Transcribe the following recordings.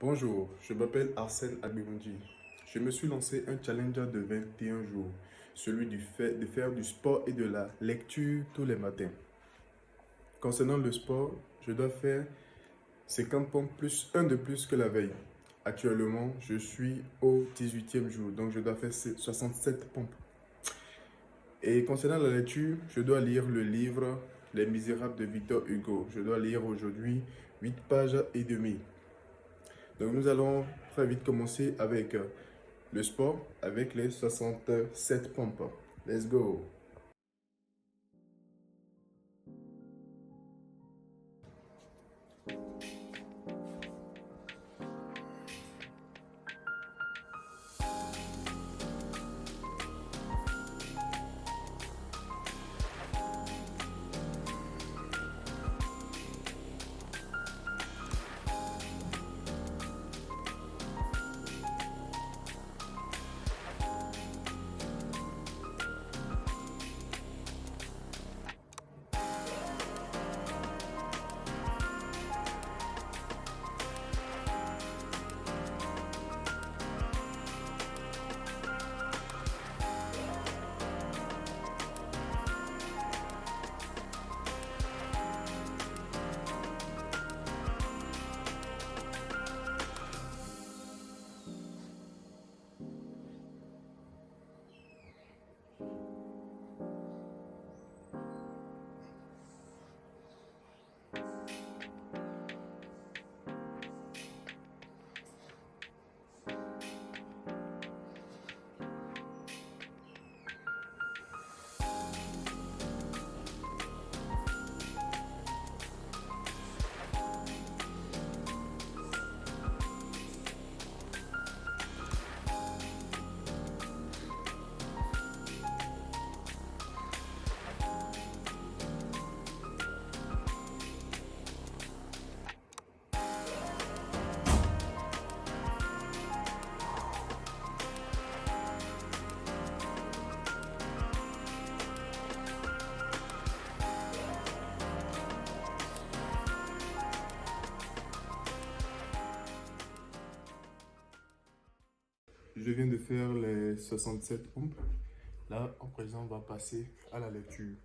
Bonjour, je m'appelle Arsène Agbemondi. Je me suis lancé un challenge de 21 jours, celui de faire du sport et de la lecture tous les matins. Concernant le sport, je dois faire 50 pompes plus un de plus que la veille. Actuellement, je suis au 18e jour, donc je dois faire 67 pompes. Et concernant la lecture, je dois lire le livre Les Misérables de Victor Hugo. Je dois lire aujourd'hui 8 pages et demie. Donc nous allons très vite commencer avec le sport avec les 67 pompes. Let's go! Je viens de faire les 67 pompes. Là, en présent, on va passer à la lecture.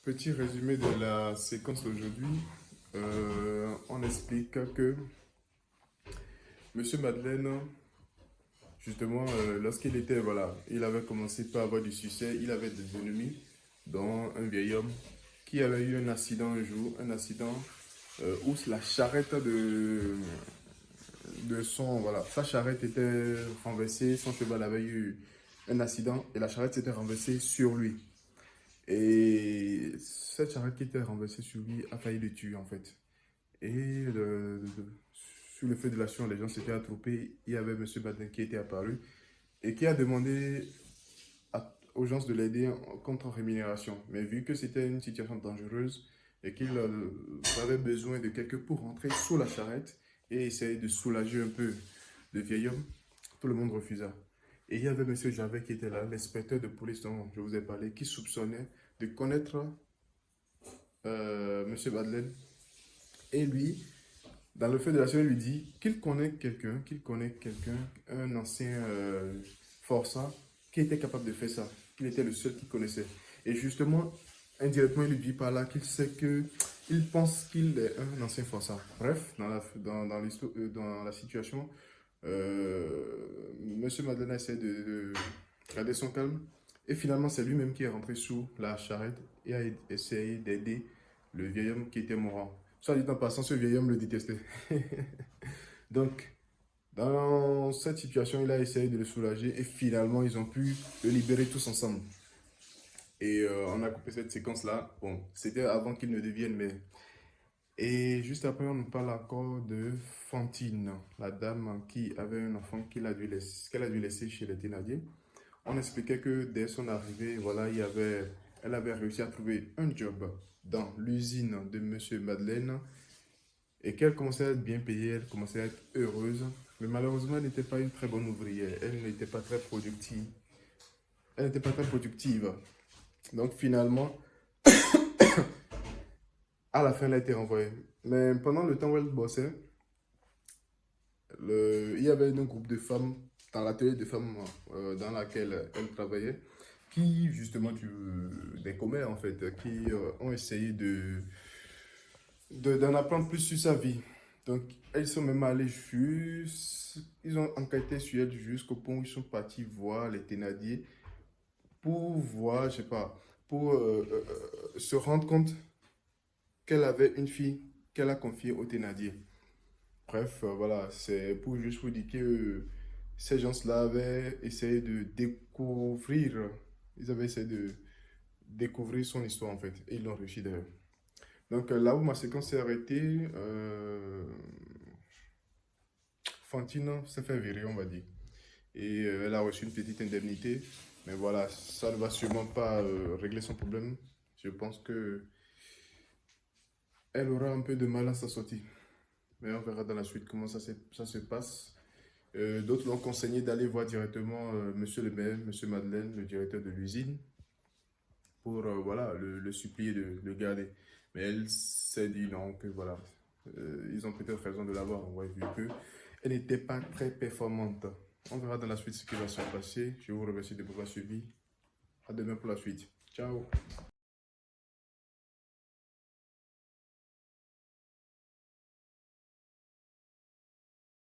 Petit résumé de la séquence d'aujourd'hui. On explique que Monsieur Madeleine, justement, lorsqu'il était, voilà, il avait commencé par avoir du succès, il avait des ennemis, dont un vieil homme qui avait eu un accident un jour, un accident où la charrette de son, voilà, sa charrette était renversée, son cheval avait eu un accident et la charrette s'était renversée sur lui. Et cette charrette qui était renversée sur lui a failli le tuer en fait. Et sur le feu de l'action, les gens s'étaient attroupés. Il y avait M. Badin qui était apparu et qui a demandé aux gens de l'aider contre rémunération. Mais vu que c'était une situation dangereuse et qu'il avait besoin de quelqu'un pour rentrer sous la charrette et essayer de soulager un peu le vieil homme, tout le monde refusa. Et il y avait M. Javet qui était là, l'inspecteur de police dont je vous ai parlé, qui soupçonnait de connaître M. Badlen. Et lui, dans le feu de l'action, il lui dit qu'il connaît quelqu'un, un ancien forçat, qui était capable de faire ça, qu'il était le seul qui connaissait. Et justement, indirectement, il lui dit par là qu'il sait que, il pense qu'il est un ancien forçat. Bref, dans la situation, Monsieur Madeleine essaie de garder son calme. Et finalement, c'est lui-même qui est rentré sous la charrette et a essayé d'aider le vieil homme qui était mourant. Soit dit en passant, ce vieil homme le détestait. Donc, dans cette situation, il a essayé de le soulager et finalement, ils ont pu le libérer tous ensemble. Et on a coupé cette séquence-là. Bon, c'était avant qu'il ne devienne maire. Et juste après, on nous parle encore de Fantine, la dame qui avait un enfant qu'elle a dû laisser chez les Thénardier. On expliquait que dès son arrivée, voilà, elle avait réussi à trouver un job dans l'usine de Monsieur Madeleine et qu'elle commençait à être bien payée, elle commençait à être heureuse. Mais malheureusement, elle n'était pas une très bonne ouvrière. Elle n'était pas très productive. Elle n'était pas très productive. Donc finalement, à la fin, elle a été renvoyée. Mais pendant le temps où elle bossait, il y avait un groupe de femmes dans l'atelier de femmes dans laquelle elle travaillait qui, justement, des commères en fait, qui ont essayé d'en apprendre plus sur sa vie. Donc, elles sont même allées ils ont enquêté sur elle jusqu'au point où ils sont partis voir les Thénardier pour voir, je sais pas, pour se rendre compte qu'elle avait une fille qu'elle a confiée aux Thénardier. Bref, voilà, c'est pour juste vous dire que ces gens-là avaient essayé de découvrir, ils avaient essayé de découvrir son histoire en fait, et ils l'ont réussi d'ailleurs. Donc là où ma séquence s'est arrêtée, Fantine s'est fait virer, on va dire. Et elle a reçu une petite indemnité. Mais voilà, ça ne va sûrement pas régler son problème. Je pense que elle aura un peu de mal à sa sortie. Mais on verra dans la suite comment ça se passe. D'autres l'ont conseillé d'aller voir directement Monsieur le maire, Monsieur Madeleine, le directeur de l'usine, pour voilà, le supplier de le garder. Mais elle s'est dit non, que voilà, ils ont peut-être raison de l'avoir envoyée vu qu'elle n'était pas très performante. On verra dans la suite ce qui va se passer. Je vous remercie de m'avoir suivi. À demain pour la suite. Ciao.